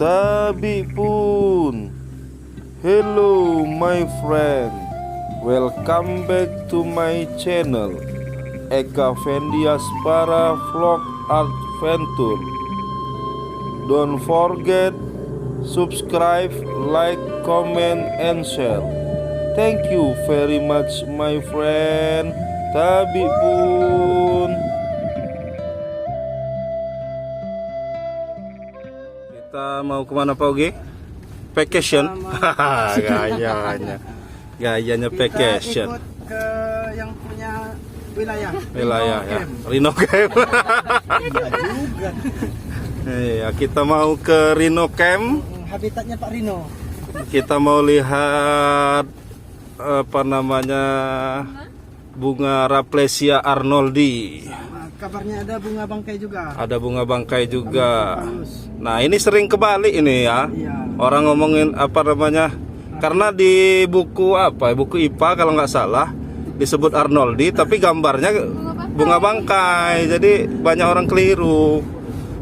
Tabi pun. Hello my friend, welcome back to my channel Eka Fendiaspara Vlog Adventure. Don't forget subscribe, like, comment, and share. Thank you very much my friend. Tabi pun. Kita mau kemana Pak Oge? Vacation. Gayanya vacation. Ikut ke yang punya wilayah ya. Rhino Camp. Iya, kita mau ke Rhino Camp. Habitatnya Pak Rino. Kita mau lihat apa namanya, bunga Rafflesia arnoldi. Kabarnya ada bunga bangkai juga. Ada bunga bangkai juga. Nah, ini sering kebalik ini ya. Iya. Orang ngomongin apa namanya? Karena di buku apa? Buku IPA kalau nggak salah disebut arnoldi, tapi gambarnya bunga bangkai. Jadi banyak orang keliru.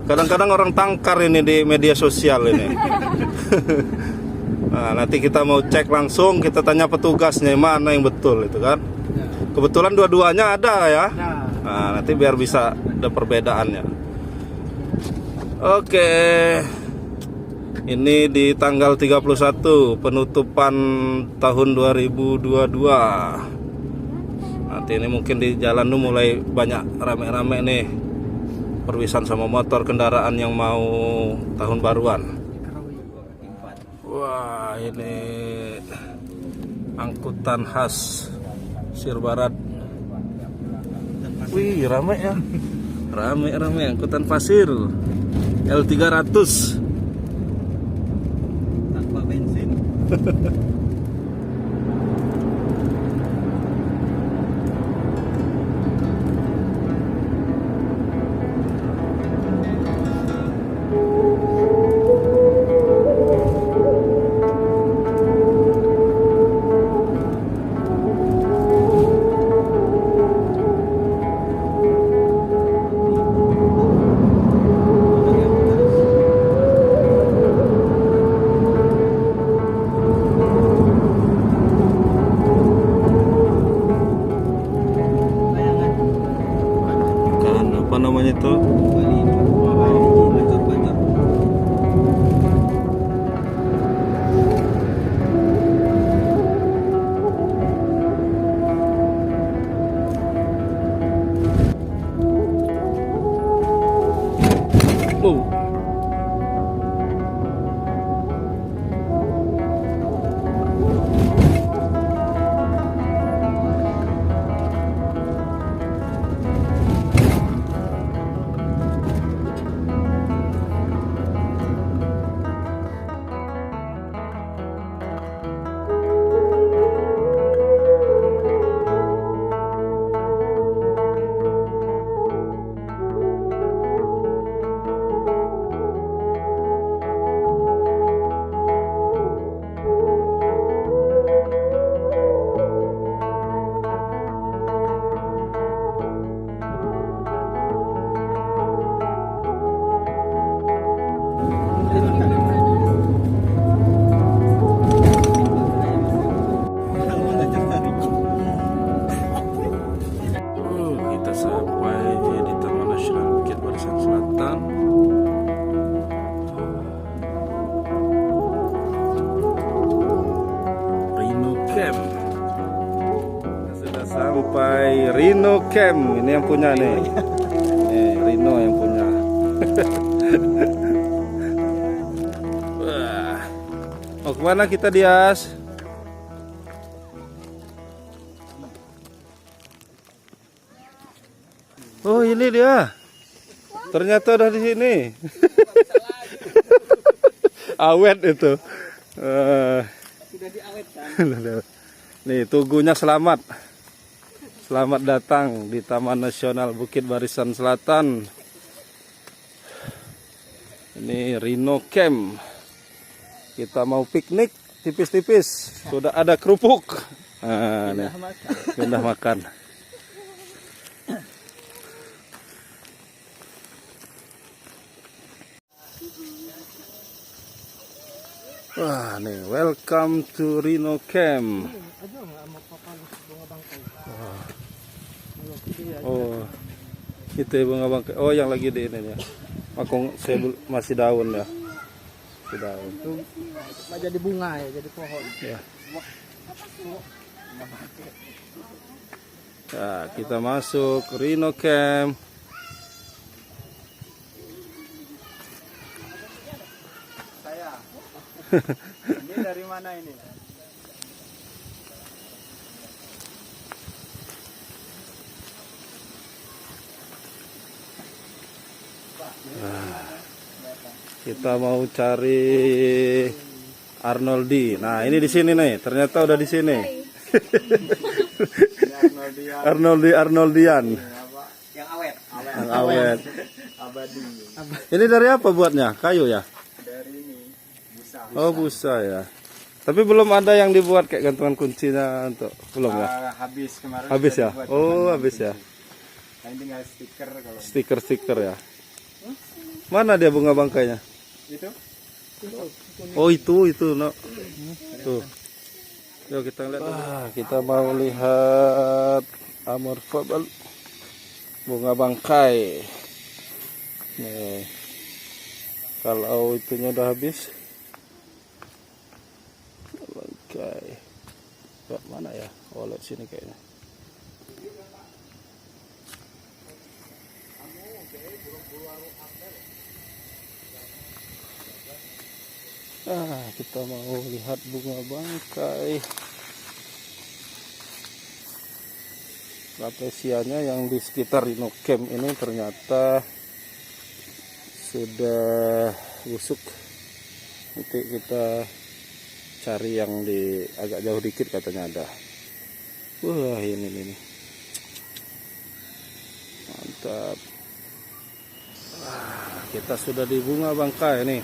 Kadang-kadang orang tangkar ini di media sosial ini. Nah, nanti kita mau cek langsung, kita tanya petugasnya mana yang betul itu kan. Kebetulan dua-duanya ada ya. Nah, nanti biar bisa ada perbedaannya. Oke. Ini di tanggal 31 penutupan tahun 2022. Nanti ini mungkin di jalan tuh mulai banyak rame-rame nih. Perwisan sama motor kendaraan yang mau tahun baruan. Wah, ini angkutan khas Mesir Barat. Wih, rame ya. Rame angkutan pasir L300 Tanpa bensin. apa namanya itu? Kita sampai di Taman Nasional Bukit Barisan Selatan. Rhino Camp. Kita sudah sampai Rhino Camp. Ini yang punya nih. Rhino yang punya. Wah. Mau kemana kita, Dias? Oh, ini dia. Ternyata udah di sini. Awet itu. Sudah diawetkan. Nih, tugunya selamat. Selamat datang di Taman Nasional Bukit Barisan Selatan. Ini Rhino Camp. Kita mau piknik tipis-tipis. Sudah ada kerupuk. Nah, nih. Sudah makan. Wah, nih welcome to Rhino Camp. Aduh, nggak mau papalus bunga bangkai. Oh, itu ya bunga bangkai. Oh, yang lagi di ini ya. Makong masih daun ya. Masih daun. Itu nggak jadi bunga ya, jadi pohon. Ya. Nah, kita masuk Rhino Camp. Saya. Ini dari mana ini? Kita mau cari Arnoldi. Nah, ini di sini nih. Ternyata udah di sini. Arnoldian. Yang awet. Yang awet. Abadi. Ini dari apa buatnya? Kayu ya? Dari ini busa. Oh, busa ya. Tapi belum ada yang dibuat kayak gantungan kuncinya untuk belum ya? Habis kemarin. Habis sudah ya? dibuat Oh, gantungan habis ya. kunci. Nah, ini tinggal stiker kalau Stiker-stiker ya. Mana dia bunga bangkainya? itu. Oh, itu no. Tuh. Yuk kita lihat. Kita mau lihat Amor Fabel bunga bangkai. Nih. Kalau itunya udah habis. Bangkai. Lihat mana ya? Oh, lihat sini kayaknya. Kita mau lihat bunga bangkai. Raplesianya yang di sekitar Rhino Camp ini ternyata sudah busuk. Nanti kita cari yang di agak jauh dikit, katanya ada. Wah, ini. Mantap. Kita sudah di bunga bangkai nih.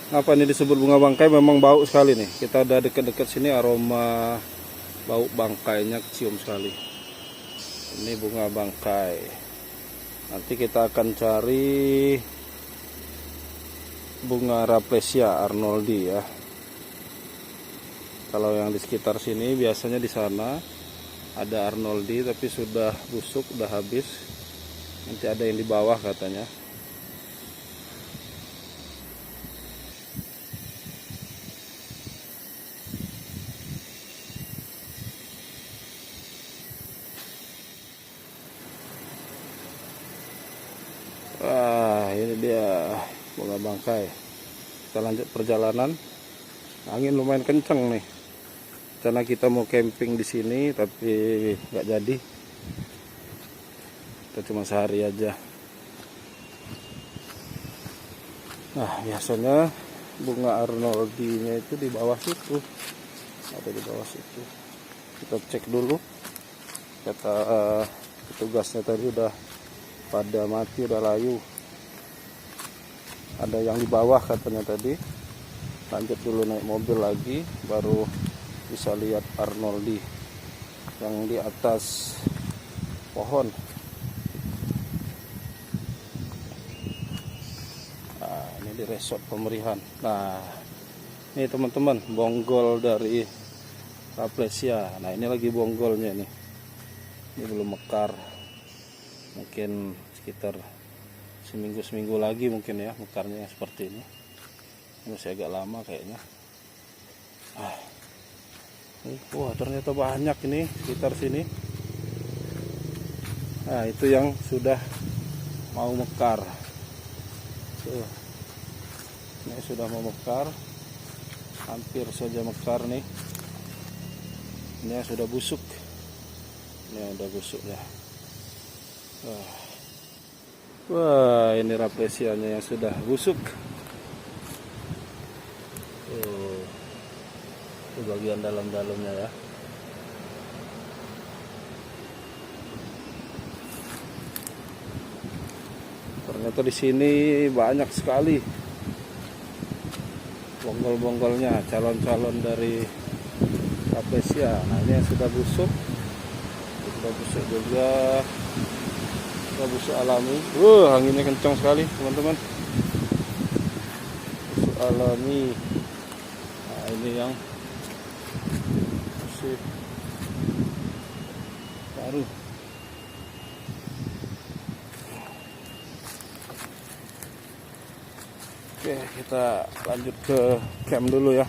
Ngapa ini disebut bunga bangkai? Memang bau sekali nih. Kita udah dekat-dekat sini, aroma bau bangkainya kecium sekali. Ini bunga bangkai. Nanti kita akan cari bunga Raplesia arnoldi ya. Kalau yang di sekitar sini biasanya di sana ada arnoldi tapi sudah busuk, udah habis. Nanti ada yang di bawah katanya. Ini dia bunga bangkai. Kita lanjut perjalanan. Angin lumayan kencang nih. Karena kita mau camping di sini tapi nggak jadi. Kita cuma sehari aja. Nah, biasanya bunga arnoldinya itu di bawah situ. Ada di bawah situ. Kita cek dulu. Kata petugasnya tadi udah pada mati, udah layu. Ada yang di bawah katanya tadi. Lanjut dulu naik mobil lagi, baru bisa lihat arnoldi yang di atas pohon. Nah, ini di resort pemerihan. Nah, ini teman-teman bonggol dari Raplesia. Nah, ini lagi bonggolnya nih. Ini belum mekar. Mungkin sekitar seminggu lagi mungkin ya mekarnya seperti ini. Masih agak lama kayaknya. Wah, ternyata banyak ini sekitar sini. Nah, itu yang sudah mau mekar. Tuh. Ini sudah mau mekar. Hampir saja mekar nih. Ini yang sudah busuk. Ini yang udah busuk ya. Wah, ini raplesianya yang sudah busuk. Itu bagian dalam-dalamnya ya. Ternyata di sini banyak sekali bonggol-bonggolnya, calon-calon dari Raplesia. Nah, ini yang sudah busuk. Sudah busuk juga. Sudah busuk alami. Anginnya kencang sekali, teman-teman. Busuk alami. ini yang masih baru. Oke, kita lanjut ke camp dulu ya.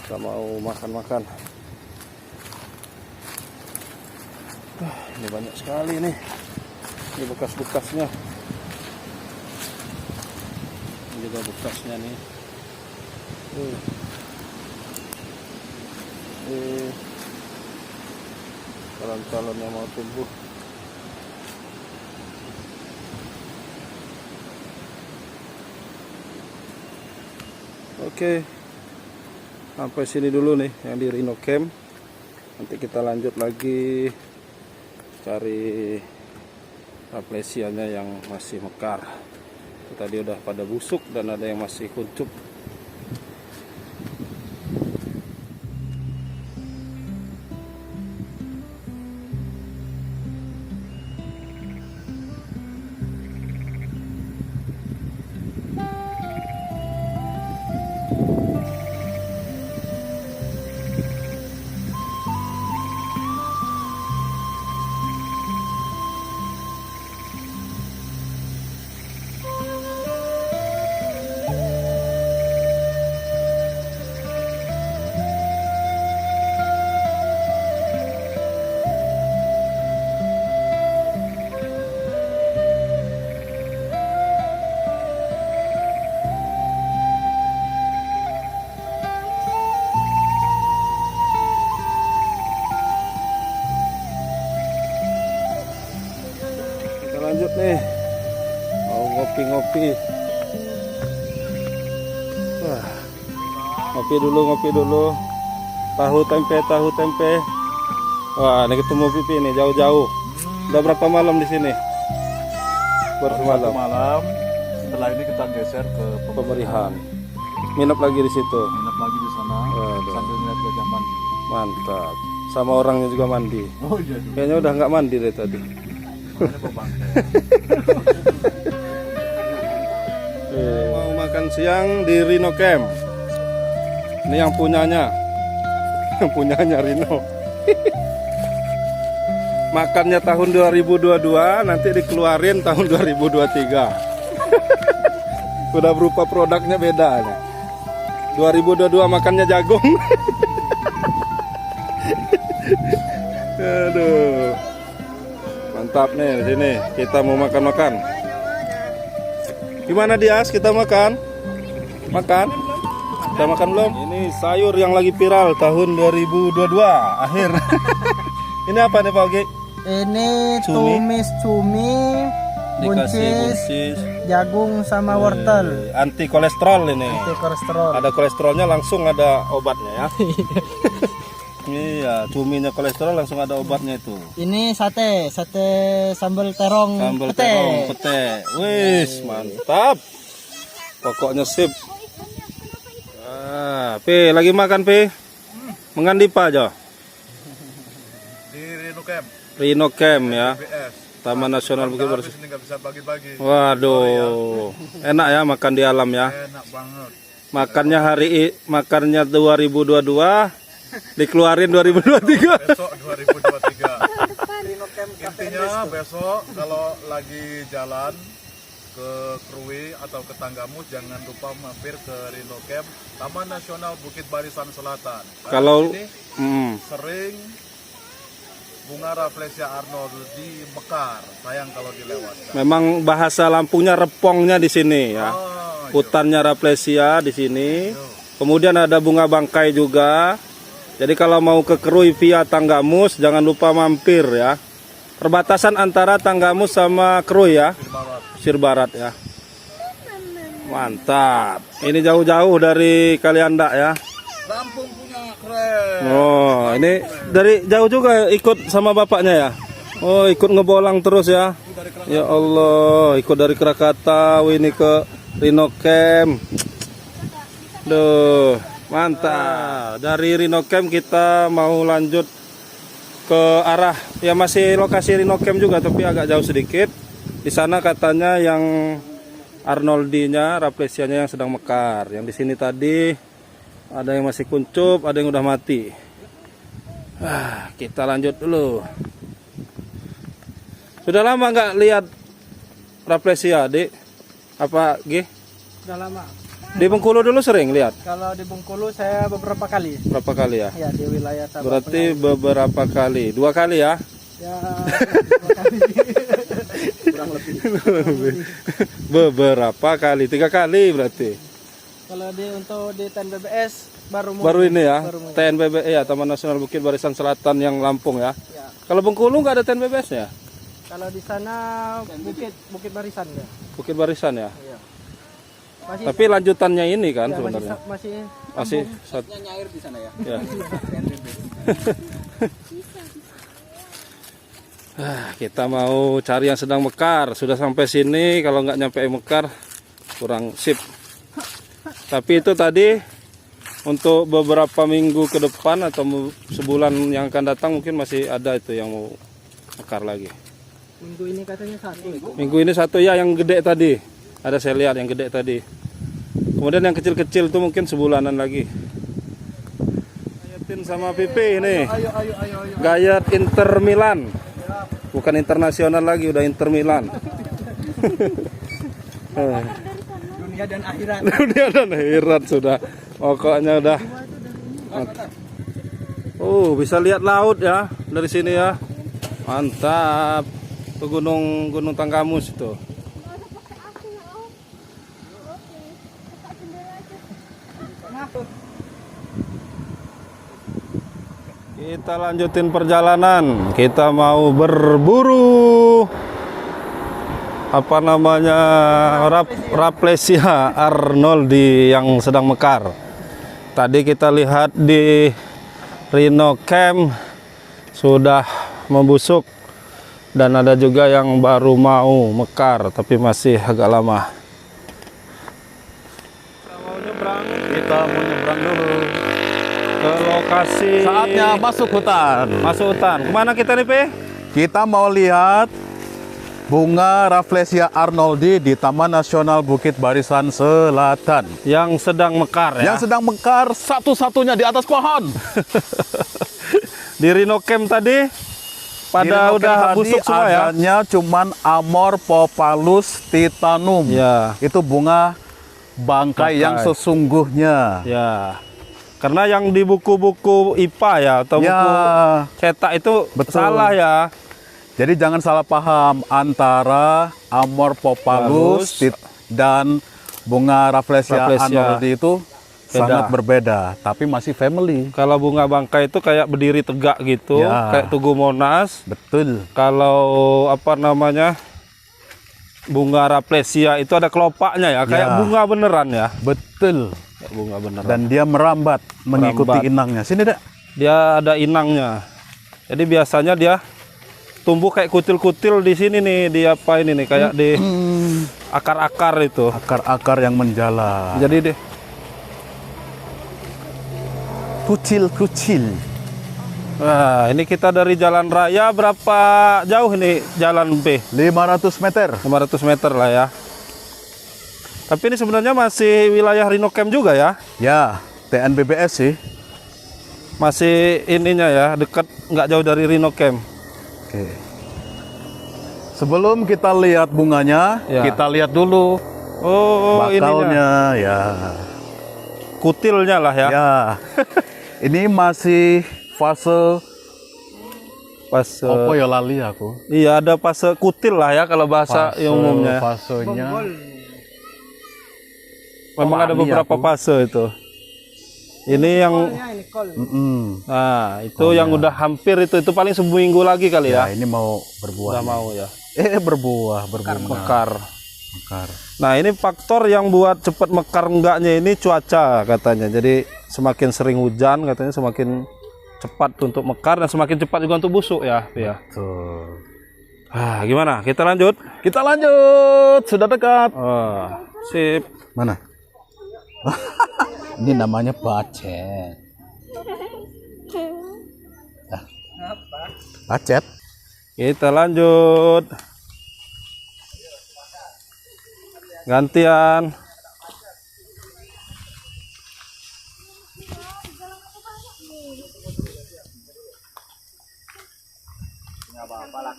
Kita mau makan-makan. Ini banyak sekali nih. Ini bekas-bekasnya. Ini juga bekasnya nih. Calon-calon yang mau tumbuh. Oke, sampai sini dulu nih yang di Rhino Camp. Nanti kita lanjut lagi cari raplesianya yang masih mekar. Tadi udah pada busuk dan ada yang masih kuncup. Lanjut nih, mau ngopi-ngopi. Wah, ngopi dulu. Tahu tempe. Wah, ini ketemu Pipi nih jauh-jauh. Udah berapa malam di sini? Satu malam. Setelah ini kita geser ke Pemerihan. Nginep lagi di situ. Nginep lagi di sana. Waduh. Sambil melihat gajah mandi. Mantap. Sama orangnya juga mandi. Oh iya. Kayaknya udah nggak mandi dari tadi. Mau makan siang di Rhino Camp. Ini yang punyanya. Yang punyanya Rhino. Makannya tahun 2022, nanti dikeluarin tahun 2023. Udah berupa produknya beda. 2022 makannya jagung. Aduh. Mantap nih di sini. Kita mau makan-makan. Gimana Dias? Kita makan? Makan? Kita makan belum? Ini sayur yang lagi viral tahun 2022 akhir. Ini apa nih Pak Ogi? Ini Cumi. tumis cumi, buncis, jagung sama wortel. Anti kolesterol ini. Anti kolesterol. Ada kolesterolnya langsung ada obatnya ya. Iya, cuminya kolesterol langsung ada obatnya itu. Ini sate sambal terong Sambal pete. terong pete. Wis, mantap. Pokoknya sip. Pi, lagi makan Pi? Mengandi apa aja? Di Rhino Camp. Rhino Camp ya. BS. Taman Nasional Bukit Habis Bersih. ini nggak bisa bagi-bagi. Waduh. Enak ya makan di alam ya. Enak banget. Makannya 2022, dikeluarin 2023. Besok 2023. Intinya besok kalau lagi jalan ke Krui atau ke Tanggamus jangan lupa mampir ke Rhino Camp Taman Nasional Bukit Barisan Selatan. Karena Kalau di sini sering bunga Rafflesia Arnold di mekar, sayang kalau dilewatkan. memang bahasa Lampungnya repongnya di sini ya. Hutannya Rafflesia di sini. Kemudian ada bunga bangkai juga. Jadi kalau mau ke Krui via Tanggamus jangan lupa mampir ya. Perbatasan antara Tanggamus sama Krui ya. Pesisir Barat ya. Mantap. Ini jauh-jauh dari Kalianda ya. Lampung punya keren. Oh, ini dari jauh juga ikut sama bapaknya ya. Oh, ikut ngebolang terus ya. Ya Allah, ikut dari Krakatau ini ke Rhino Camp. Duh, mantap. Dari Rhino Camp kita mau lanjut ke arah ya masih lokasi Rhino Camp juga tapi agak jauh sedikit. Di sana katanya yang Arnoldinya, Rapplesianya yang sedang mekar. Yang di sini tadi Ada yang masih kuncup, ada yang udah mati. Kita lanjut dulu. Sudah lama nggak lihat Rafflesia, Dik? Apa, G? Udah lama. Di Bengkulu dulu sering lihat? Kalau di Bengkulu saya beberapa kali. Berapa kali ya? Ya di wilayah Sabah. Berarti beberapa kali. 2 kali ya? Ya beberapa kali. Kurang lebih. Beberapa kali, 3 kali berarti. Kalau untuk di TNBBS Baru ini ya, baru mulai. TNBB ya, Taman Nasional Bukit Barisan Selatan yang Lampung ya. Ya. Kalau Bengkulu nggak ada TNBBS ya? Kalau di sana Bukit Barisan ya. Bukit Barisan ya. Iya. Masih Tapi lanjutannya ini kan ya, sebenarnya. masih Nyair di sana ya. Ya. Kita mau cari yang sedang mekar. Sudah sampai sini, kalau nggak nyampe mekar kurang sip. Tapi itu tadi untuk beberapa minggu ke depan atau sebulan yang akan datang mungkin masih ada itu yang mau mekar lagi. minggu ini katanya 1. Minggu ini 1 ya, yang gede tadi. Ada saya lihat yang gede tadi. Kemudian yang kecil-kecil itu mungkin sebulanan lagi. Gayatin sama Pipi ini. Ayo. Gayat Inter Milan. Bukan internasional lagi, udah Inter Milan. Dunia dan akhirat. Dunia dan akhirat sudah. Pokoknya udah. Bisa lihat laut ya dari sini ya. Mantap. Itu Gunung Tanggamus itu. Kita lanjutin perjalanan. Kita mau berburu apa namanya Rafflesia arnoldi yang sedang mekar. Tadi kita lihat di Rhino Camp sudah membusuk dan ada juga yang baru mau mekar tapi masih agak lama. Kita mau nyebrang dulu ke lokasi. Saatnya masuk hutan. Masuk hutan. Kemana kita nih, Pe? Kita mau lihat bunga Rafflesia arnoldi di Taman Nasional Bukit Barisan Selatan. Yang sedang mekar ya. Yang sedang mekar satu-satunya di atas pohon. Di Rhino Camp tadi pada Di udah Rhino Camp busuk tadi semua ya. adanya cuman Amorphopalus titanum. Ya. Itu bunga bangkai yang Bangkai. sesungguhnya. Ya. Karena yang di buku-buku IPA ya atau Ya. buku cetak itu Betul. salah ya. Jadi jangan salah paham antara Amorphopalus dan bunga Rafflesia Rafflesia. arnoldi itu Beda. sangat berbeda, tapi masih family. Kalau bunga bangkai itu kayak berdiri tegak gitu, Ya. kayak Tugu Monas. Betul. Kalau apa namanya? Bunga Rafflesia itu ada kelopaknya ya, kayak Ya. bunga beneran ya. Betul. Kayak bunga beneran. Dan dia merambat mengikuti Merambat. inangnya. Sini, Dek. Dia ada inangnya. Jadi biasanya dia tumbuh kayak kutil-kutil di sini nih, di apa ini nih, kayak di akar-akar itu. Akar-akar yang menjalar. Jadi deh, Kucil-kucil. wah, ini kita dari jalan raya berapa jauh ini jalan B? 500 meter. 500 meter lah ya. Tapi ini sebenarnya masih wilayah Rhino Camp juga ya. Ya, TNBBS sih. Masih ininya ya, dekat nggak jauh dari Rhino Camp. Oke. Sebelum kita lihat bunganya, Ya. kita lihat dulu Oh, ininya. bakalnya ya. Kutilnya lah ya. Ya. Ini masih fase Pas apa ya lali aku. iya ada fase kutil lah ya kalau bahasa umumnya. Fasenya. Memang ada lali beberapa aku. fase itu. Ini yang Ini kol. nah, itu yang udah hampir itu paling seminggu lagi kali Ya, ya. ini mau berbuah. Udah mau ya. Berbuah, berbunga. Mekar. Mekar. Nah, ini faktor yang buat cepat mekar enggaknya ini cuaca katanya. Jadi semakin sering hujan katanya semakin cepat untuk mekar dan semakin cepat juga untuk busuk ya. Ya. Tuh. Gimana? Kita lanjut? Kita lanjut, sudah dekat. Oh, sip. Mana? Ini namanya pacet. Pacet? Kita lanjut. Gantian.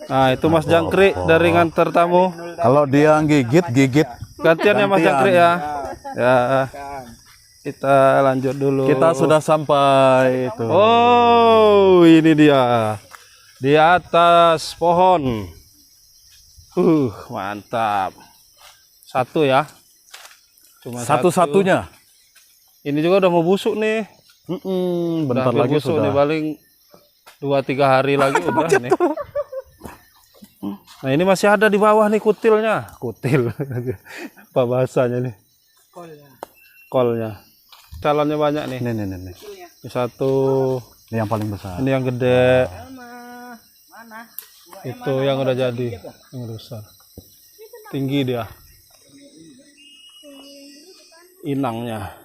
Nah, itu Mas Jangkrik dari nganter tamu. Kalau dia gigit. Gantian ya Mas Gantian. Jangkrik ya. Ya. Kita lanjut dulu. Kita sudah sampai itu. Oh, ini dia. Di atas pohon. Mantap. Satu ya. Cuma Satu-satunya. Ini juga udah mau busuk nih. Bentar Udah lagi busuk sudah. nih, paling 2-3 hari lagi udah nih. Nah, ini masih ada di bawah nih kutilnya. Kutil. Apa bahasanya nih? Kolnya. Calonnya banyak nih. Nih. Ini satu. Ini yang paling besar. Ini yang gede. Itu yang udah jadi. Yang udah besar. Tinggi dia. Inangnya.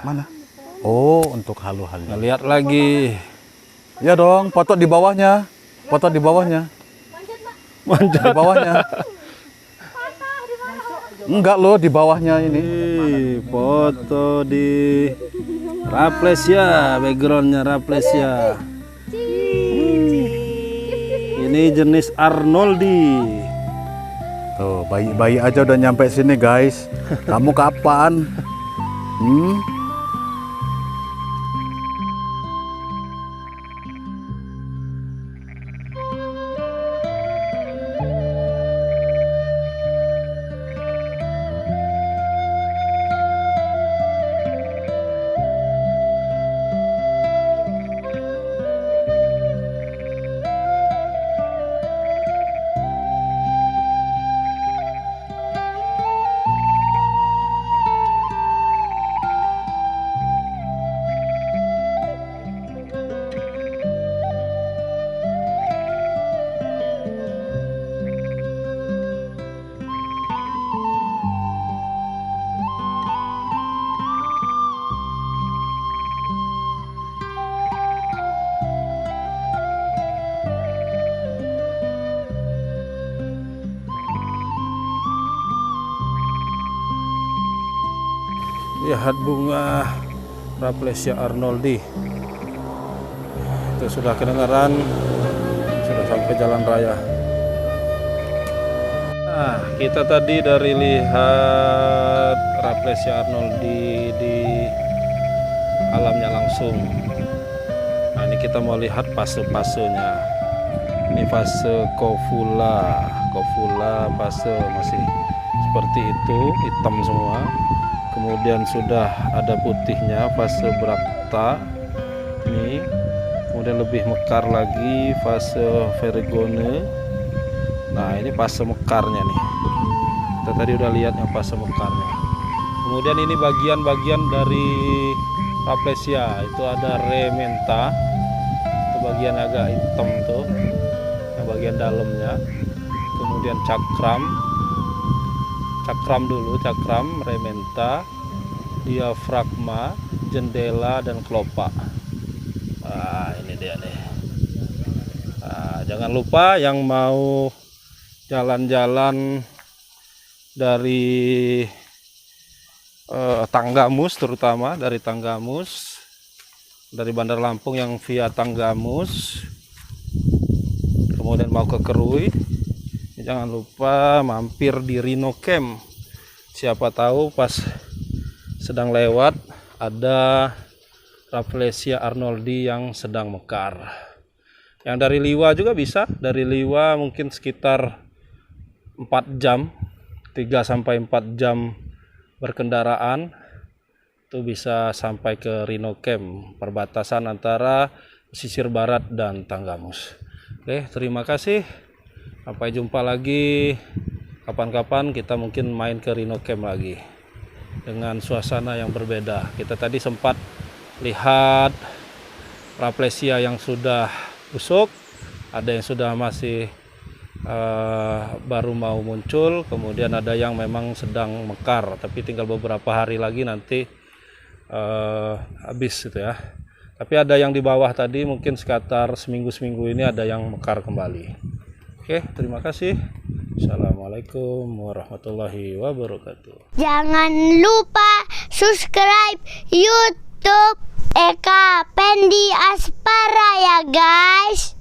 Mana? Oh, untuk halu-halu. Lihat lagi. Ya dong, foto di bawahnya. Foto di bawahnya. Manjat. Di bawahnya. Enggak loh, di bawahnya ini. Foto di Rafflesia, backgroundnya Rafflesia. Ini jenis Arnoldi. Tuh, bayi-bayi aja udah nyampe sini, guys. Kamu kapan? Lihat bunga Rafflesia Arnoldi. Itu sudah kedengaran, sudah sampai jalan raya. Nah, kita tadi dari lihat Rafflesia Arnoldi di alamnya langsung. Nah, ini kita mau lihat fase-fasenya. Ini fase covula fase masih seperti itu, hitam semua. Kemudian sudah ada putihnya, fase Bracta ini. Kemudian lebih mekar lagi, fase Vergone. Nah, ini fase mekarnya nih. Kita tadi udah lihat yang fase mekarnya. Kemudian ini bagian-bagian dari Rafflesia. Itu ada rementa, itu bagian agak hitam tuh, yang bagian dalamnya. Kemudian cakram dulu, cakram, rementa, diafragma, jendela, dan kelopak. Nah, ini dia nih. Nah, jangan lupa yang mau jalan-jalan dari Tanggamus, terutama dari Tanggamus, dari Bandar Lampung yang via Tanggamus, kemudian mau ke Kerui, jangan lupa mampir di Rhino Camp. Siapa tahu pas sedang lewat ada Rafflesia Arnoldi yang sedang mekar. Yang dari Liwa juga bisa, dari Liwa mungkin sekitar 4 jam, 3-4 jam berkendaraan, itu bisa sampai ke Rhino Camp, perbatasan antara pesisir barat dan Tanggamus. Oke, terima kasih. Sampai jumpa lagi. Kapan-kapan kita mungkin main ke Rhino Camp lagi dengan suasana yang berbeda. Kita tadi sempat lihat Rafflesia yang sudah busuk, ada yang sudah masih baru mau muncul, kemudian ada yang memang sedang mekar, tapi tinggal beberapa hari lagi nanti habis gitu ya. Tapi ada yang di bawah tadi mungkin sekitar seminggu ini ada yang mekar kembali. Oke, terima kasih. Assalamualaikum warahmatullahi wabarakatuh. Jangan lupa subscribe YouTube Eka Pendi Aspara ya guys.